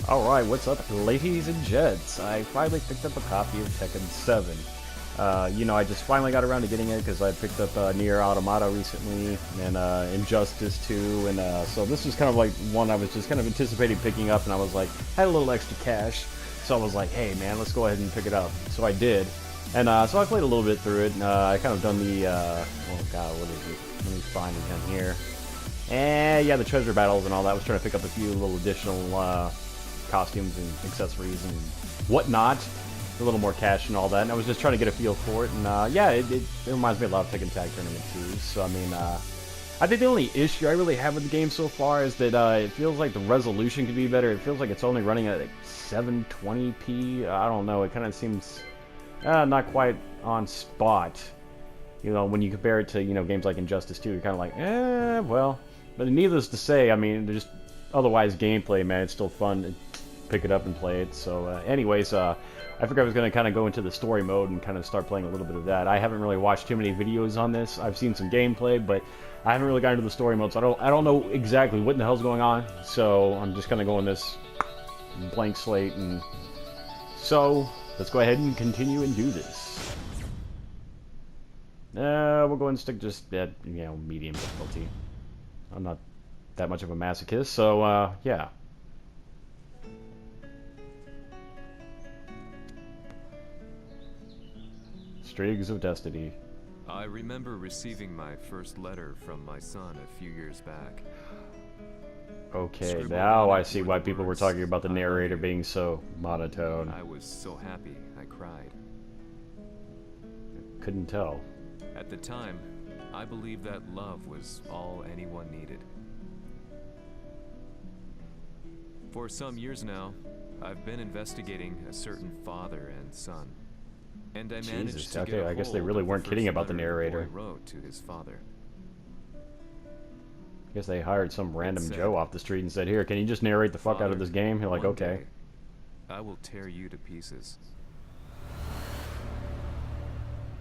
Alright, what's up, ladies and gents? I finally picked up a copy of Tekken 7. I just finally got around to getting it because I picked up Nier Automata recently, and Injustice 2, and so this was kind of like one I was just kind of anticipating picking up, and I was like, had a little extra cash, so I was like, hey man, let's go ahead and pick it up. So I did, and so I played a little bit through it, and I kind of done the, oh god, what is it? Let me find it down here. And yeah, the treasure battles and all that. I was trying to pick up a few little additional costumes and accessories and whatnot, a little more cash and all that, and I was just trying to get a feel for it, and yeah, it reminds me a lot of Tekken Tag Tournament 2, so I mean, I think the only issue I really have with the game so far is that it feels like the resolution could be better. It feels like it's only running at like 720p, I don't know, it kind of seems not quite on spot, when you compare it to, games like Injustice 2, you're kind of like, well, but needless to say, I mean, just otherwise gameplay, man, it's still fun to pick it up and play it. So anyways, I figured I was going to kind of go into the story mode and kind of start playing a little bit of that. I haven't really watched too many videos on this. I've seen some gameplay, but I haven't really gotten into the story mode, so I don't know exactly what in the hell's going on. So I'm just going to go in this blank slate, and so let's go ahead and continue and do this. We'll go ahead and stick just at, medium difficulty. I'm not that much of a masochist, so yeah. Strings of Destiny. I remember receiving my first letter from my son a few years back. Okay, now I see why people were talking about the narrator being so monotone. I was so happy, I cried. Couldn't tell. At the time, I believed that love was all anyone needed. For some years now, I've been investigating a certain father and son. And I managed to get I guess they hold really of weren't the kidding first about the letter narrator. boy wrote to his father. I guess they hired some random Joe off the street and said, here, can you just narrate the fuck out of this game? You're like, okay. Day, I will tear you to pieces.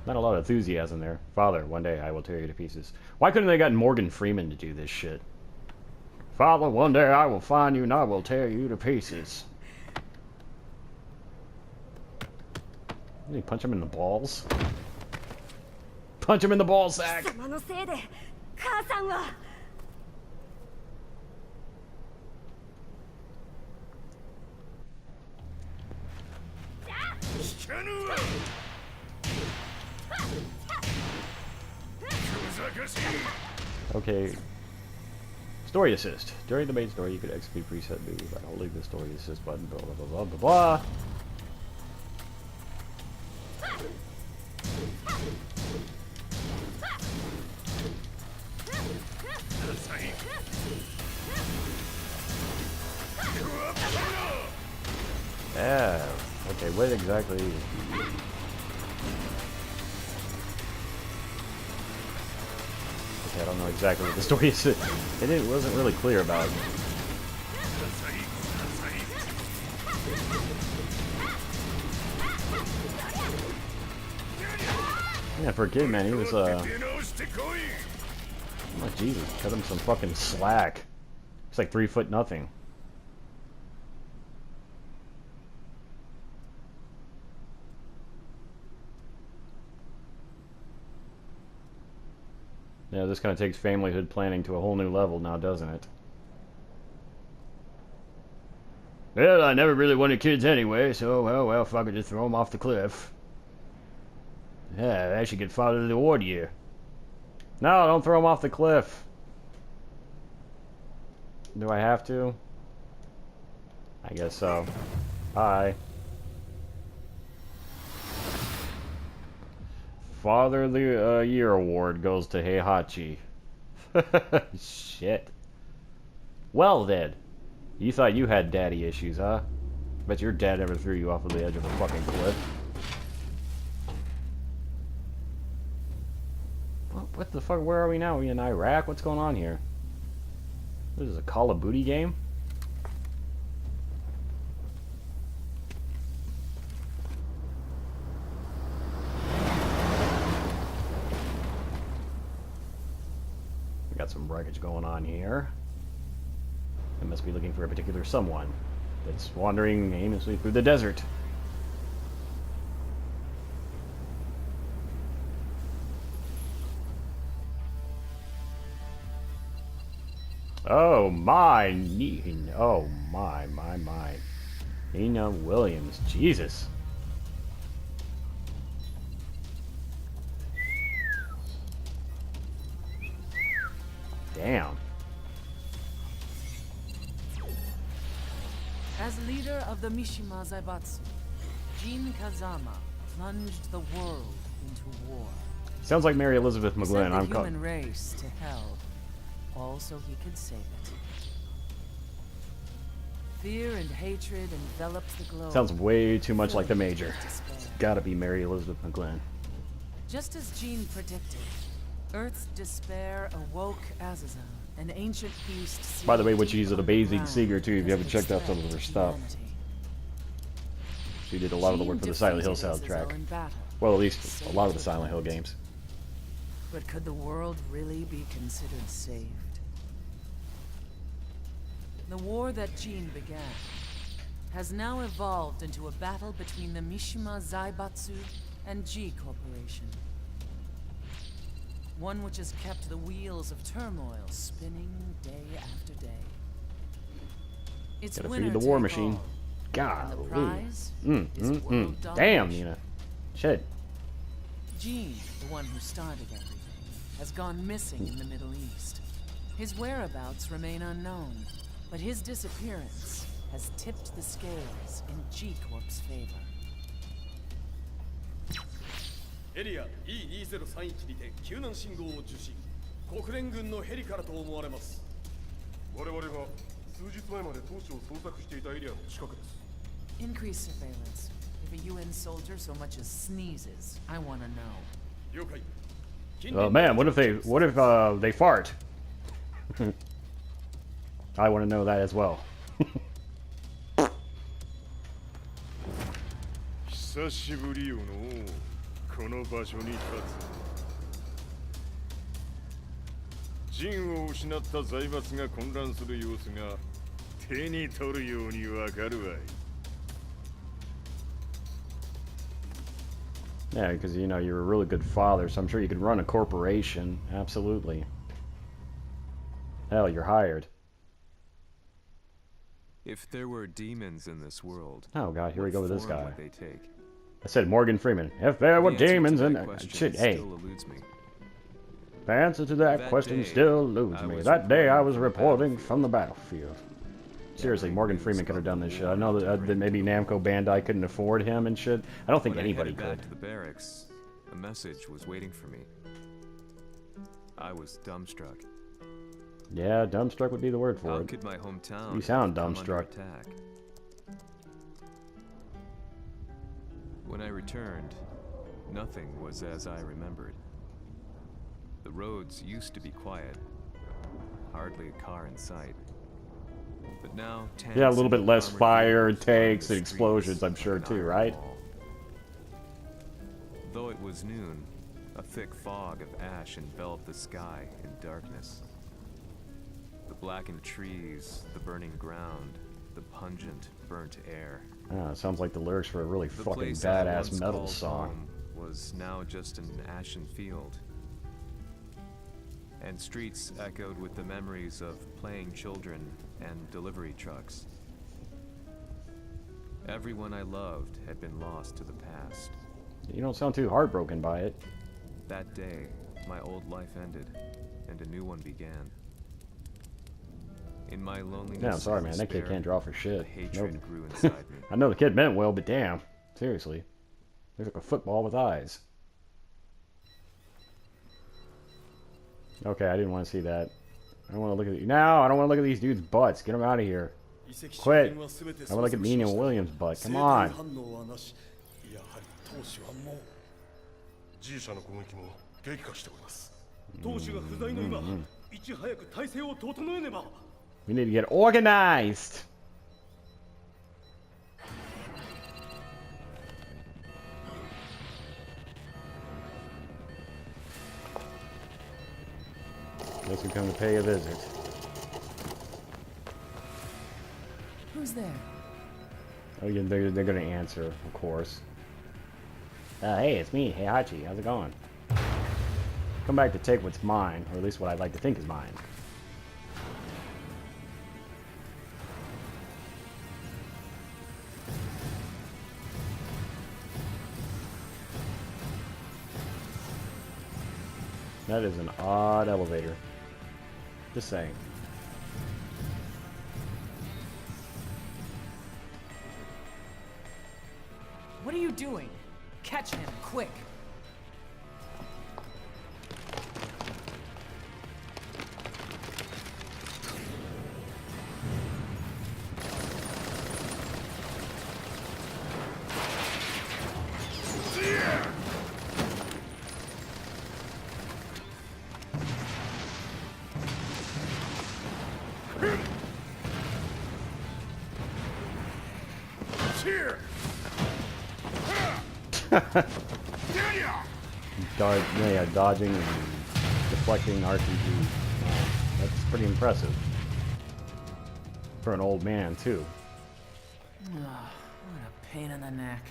Not a lot of enthusiasm there. Father, one day I will tear you to pieces. Why couldn't they gotten Morgan Freeman to do this shit? Father, one day I will find you and I will tear you to pieces. Did he punch him in the balls? Punch him in the ball sack! Okay. Story assist. During the main story, you could execute preset moves by holding the story assist button, blah blah blah blah blah. Yeah. Okay, what exactly? Okay, I don't know exactly what the story is. It wasn't really clear about. Yeah, for a kid, man, he was oh Jesus, cut him some fucking slack. It's like 3 foot nothing. Yeah, this kind of takes familyhood planning to a whole new level now, doesn't it? Well, I never really wanted kids anyway, so, well, fuck it, just throw them off the cliff. Yeah, I should get Father of the Award here. No, don't throw them off the cliff. Do I have to? I guess so. Bye. Father of the Year Award goes to Heihachi. Shit. Well then. You thought you had daddy issues, huh? Bet your dad never threw you off of the edge of a fucking cliff. What the fuck? Where are we now? Are we in Iraq? What's going on here? This is a Call of Duty game? We got some wreckage going on here. I must be looking for a particular someone. that's wandering aimlessly through the desert. Oh my, oh my. Nina Williams, Jesus. Damn. As leader of the Mishima Zaibatsu, Jin Kazama plunged the world into war. Sounds like Mary Elizabeth He McGlynn. sent the I'm human race to hell, all so he could save it. Fear and hatred enveloped the globe. Sounds way too much like the filling Major. with despair. It's gotta be Mary Elizabeth McGlynn. Just as Jean predicted, Earth's despair awoke Azazel, an ancient beast. By the way, sealed which deep she's an underground amazing singer too, if you haven't as checked out its some of threat her to stuff. humanity. She did a lot of the work for the Silent Hill Jean defeated Azazel soundtrack. in battle, Well, at least a saved lot of the the Silent Hill world. games. But could the world really be considered saved? The war that Jean began has now evolved into a battle between the Mishima Zaibatsu and G Corporation. One which has kept the wheels of turmoil spinning day after day. It's Gotta winner feed the war take machine. all. God. And the prize is world Damn, domination. Nina. Shit. Jean, the one who started everything, has gone missing in the Middle East. His whereabouts remain unknown, but his disappearance has tipped the scales in G-Corp's favor. エリア E2031 にて救難信号を受信。国連軍のヘリからと思われます。我々が数日前まで当初を捜索していたエリアの近くです。 Increase surveillance. If a UN soldier so much as sneezes, I want to know. 了解。 Oh man, what if they fart? I want to know that as well. 久しぶりよのこの場所に立つ。陣を失った財閥が混乱する様子が手に取るようにわかるわい。 Yeah, because you know you're a really good father, so I'm sure you could run a corporation. Absolutely. Hell, you're hired. If there were demons in this world, Oh god, here we what go with this form guy. would they take? I said Morgan Freeman. If there were The answer to demons in that there, question shit. Hey, still eludes me. the answer to that That question day, still eludes I me. was That day I was reporting reporting from the from the battlefield. Seriously, Gathering Morgan news Freeman could have about done the this shit. war I know that and maybe Namco Bandai couldn't afford him and shit. I don't think When anybody I headed could. back to the barracks, a message was waiting for me. I was dumbstruck. Yeah, dumbstruck would be the word for How it. could my hometown You sound come under dumbstruck. attack? When I returned, nothing was as I remembered. The roads used to be quiet, hardly a car in sight. But now, Yeah, a little bit less armored fire, vehicles lined tanks, the and explosions, streets I'm sure, like an too, iron right? wall. Though it was noon, a thick fog of ash enveloped the sky in darkness. The blackened trees, the burning ground, the pungent, burnt air. Ah, sounds like the lyrics for a really The fucking place I badass once metal called song. home was now just an ashen field. And streets echoed with the memories of playing children and delivery trucks. Everyone I loved had been lost to the past. You don't sound too heartbroken by it. That day, my old life ended, and a new one began. In my loneliness, Yeah, I'm sorry, and man. That kid despair, can't draw for shit. the hatred Nope. grew inside me. I know the kid meant well, but damn. Seriously. Looks like a football with eyes. Okay, I didn't want to see that. I don't want to look at you. No, I don't want to look at these dudes' butts. Get them out of here. Quit. I want to look at Nina Williams' butt. Come on. G 社の攻撃も激化しております。当主が不在の今、いち早く体制を整えねば。 We need to get organized. Guess we come to pay a visit. Who's there? Oh, yeah, they're gonna answer, of course. Hey, it's me, Heihachi. How's it going? Come back to take what's mine, or at least what I'd like to think is mine. That is an odd elevator. Just saying. What are you doing? Catch him, quick! Dodging and deflecting RPG. That's pretty impressive. For an old man, too. What a pain in the neck.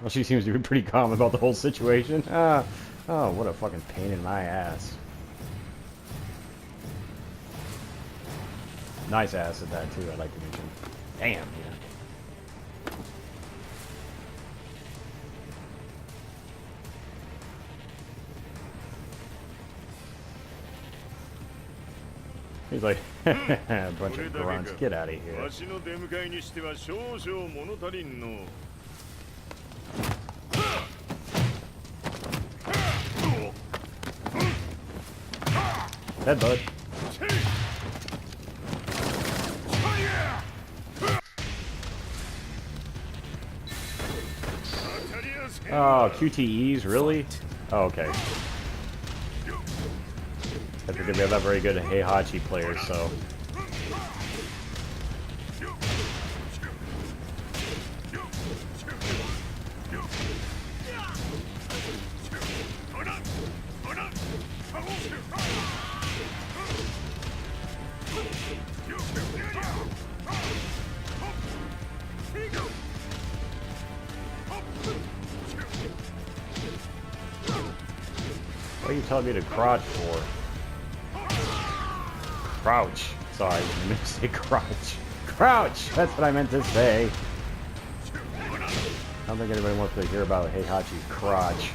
Well, she seems to be pretty calm about the whole situation. Oh, what a fucking pain in my ass. Nice ass at that, too, I'd like to mention. Damn, yeah. He's like, a bunch of grunts, get out of here. わしの出迎えにしては少々物足りんの。Headbutt. Oh, QTEs, really? Oh, okay. I figured they're not very good Heihachi players, so. What are you telling me to crouch for? Crouch. Sorry, I meant to say crouch. Crouch! That's what I meant to say. I don't think anybody wants to hear about Heihachi's crotch.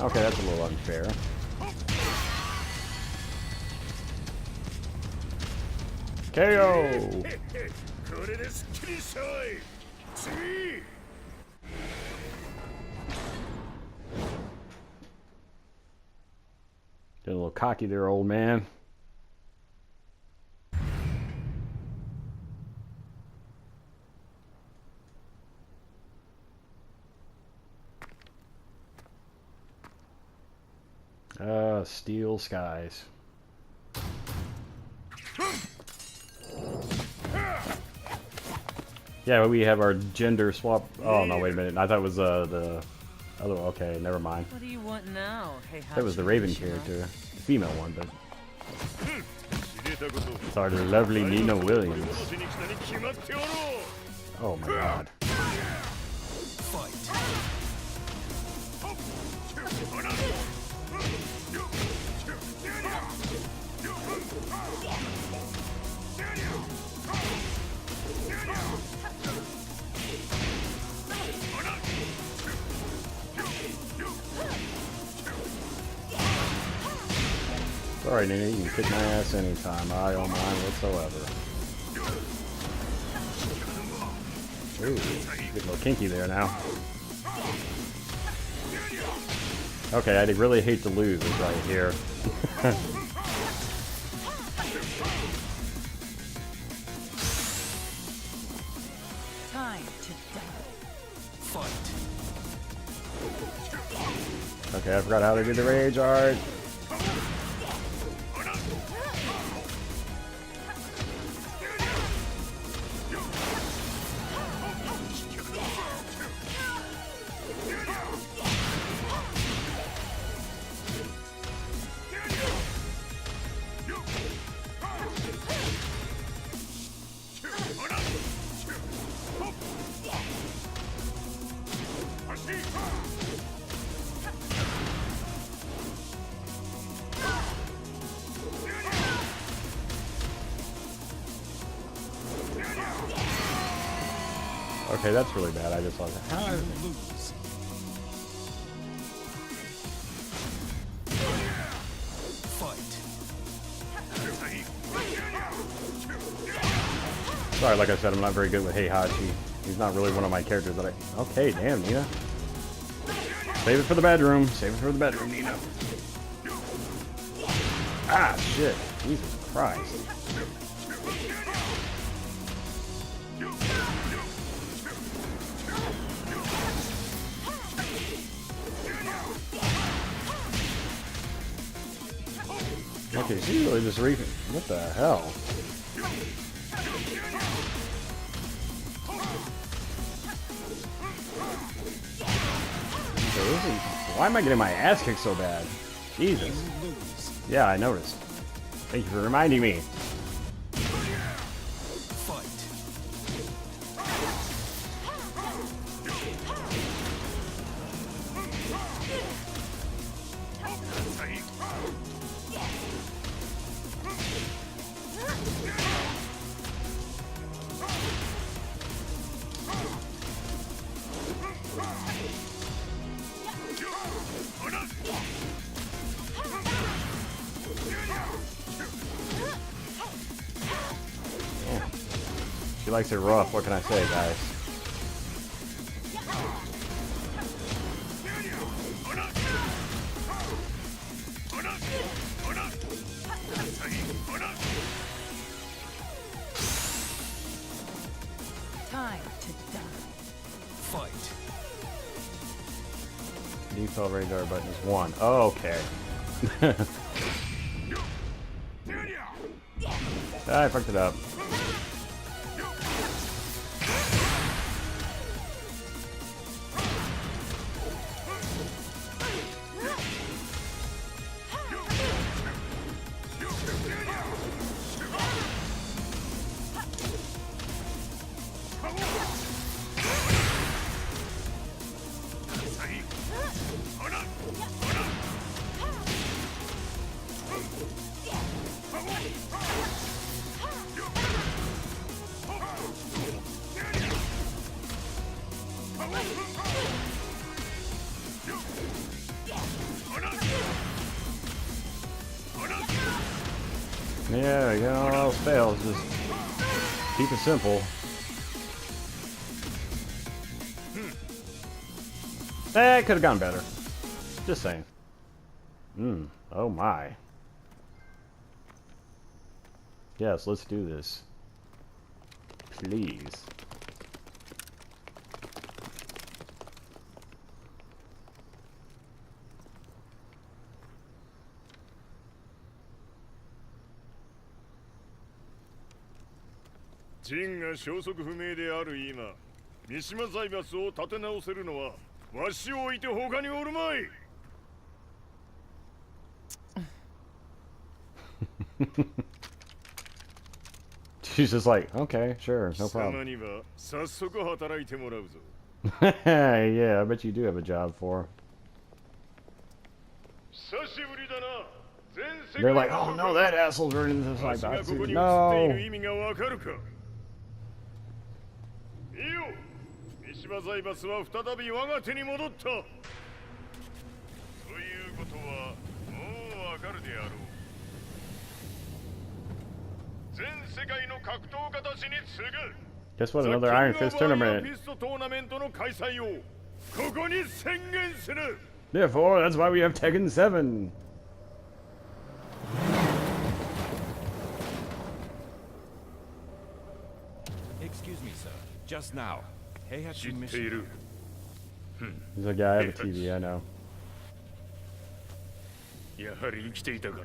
Okay, that's a little unfair. KO! Get a little cocky there, old man. Steel skies. Yeah, we have our gender swap. Oh no, wait a minute. I thought it was the other. Okay, never mind. What do you want now, Heihachi? That was the Raven character, the female one, but it's our lovely Nina Williams. Oh my god. Sorry, Nina, you can kick my ass anytime. I don't mind whatsoever. Ooh, getting a little kinky there now. Okay, I'd really hate to lose this right here. Time to die. Fight. Okay, I forgot how to do the rage art. Okay, that's really bad. I just lost it. How? Sorry, like I said, I'm not very good with Heihachi. He's not really one of my characters that I... Okay, damn, Nina. Save it for the bedroom. Save it for the bedroom, Nina. Ah, shit. Jesus Christ. Okay, she's really just reaping. What the hell? Why am I getting my ass kicked so bad? Jesus. Yeah, I noticed. Thank you for reminding me. She likes it rough, what can I say, guys? Time to die. Fight. Default radar button is 1. Oh, okay. I fucked it up. Yeah, you know, all else fails. Just keep it simple. It could have gone better. Just saying. Oh my. Yes, let's do this. Please.ジンが消息不明である今、三島財閥を立て直せるのはわしを置いて他におるまい。She's just like, okay, sure, no 貴様 problem. には早速働いてもらうぞ。Yeah, I bet you do have a job for. 久しぶりだな。全世 They're 界 like, oh no, that asshole's running into this わ like しが that ここ suit. に映っている No. 意味がわかるか。いいよ。三島財閥は再び我が手に戻った。ということはもうわかるであろう。全世界の格闘家たちに次ぐ。Guess what? Another Iron Fist tournament. ピストトーナメントの開催をここに宣言する。 Therefore, that's why we have Tekken 7. Excuse me, sir. Just now, 知 Heihachi ってい mission. る。 He's like, yeah, I have a TV, I know. やはり生きていたか。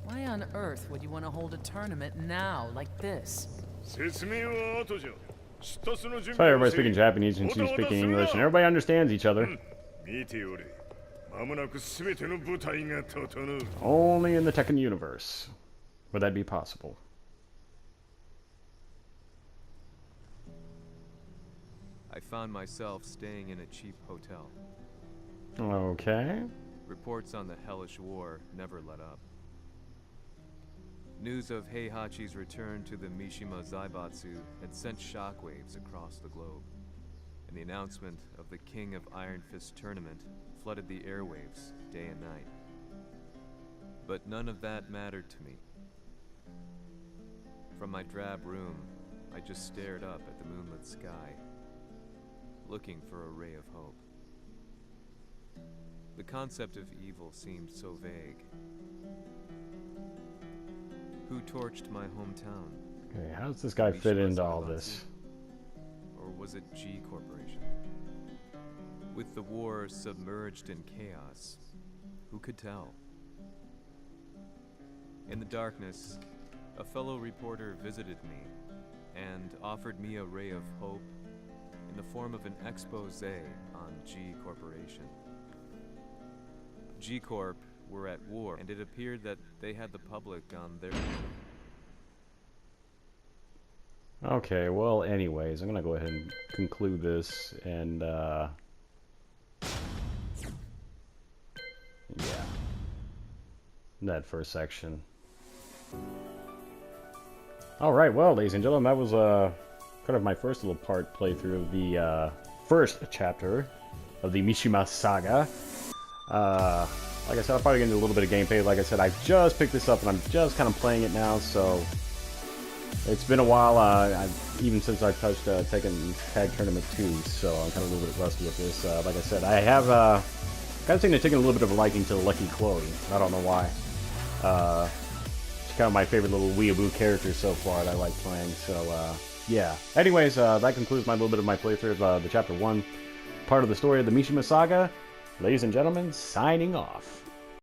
Why on earth would you want to hold a tournament now, like this? 説明は後じゃ。出立の準 So 備 everybody's をせい。 speaking Japanese and she's speaking English, and everybody understands each other. 見ておれ。まもなくすべての部隊が整う。 Only in the Tekken universe would that be possible. I found myself staying in a cheap hotel. Okay. Reports on the hellish war never let up. News of Heihachi's return to the Mishima Zaibatsu had sent shockwaves across the globe, and the announcement of the King of Iron Fist tournament flooded the airwaves day and night. But none of that mattered to me. From my drab room, I just stared up at the moonlit sky, looking for a ray of hope. The concept of evil seemed so vague. Who torched my hometown? Okay, how does this guy fit into all this? Or was it G Corporation? With the war submerged in chaos, who could tell? In the darkness, a fellow reporter visited me and offered me a ray of hope in the form of an expose on G Corporation. G Corp were at war, and it appeared that they had the public on their... Okay, well, anyways, I'm gonna go ahead and conclude this, and, yeah. That first section. Alright, well, ladies and gentlemen, that was, kind of my first little part playthrough of the, first chapter of the Mishima Saga. Like I said, I'll probably get into a little bit of gameplay. Like I said, I just picked this up and I'm just kind of playing it now, so it's been a while, even since I touched Tekken Tag Tournament 2, so I'm kind of a little bit rusty with this. Like I said, I have kind of taken a little bit of a liking to Lucky Chloe. I don't know why. She's kind of my favorite little weeaboo character so far that I like playing, so yeah. Anyways, that concludes my little bit of my playthrough of the Chapter 1 part of the story of the Mishima Saga. Ladies and gentlemen, signing off.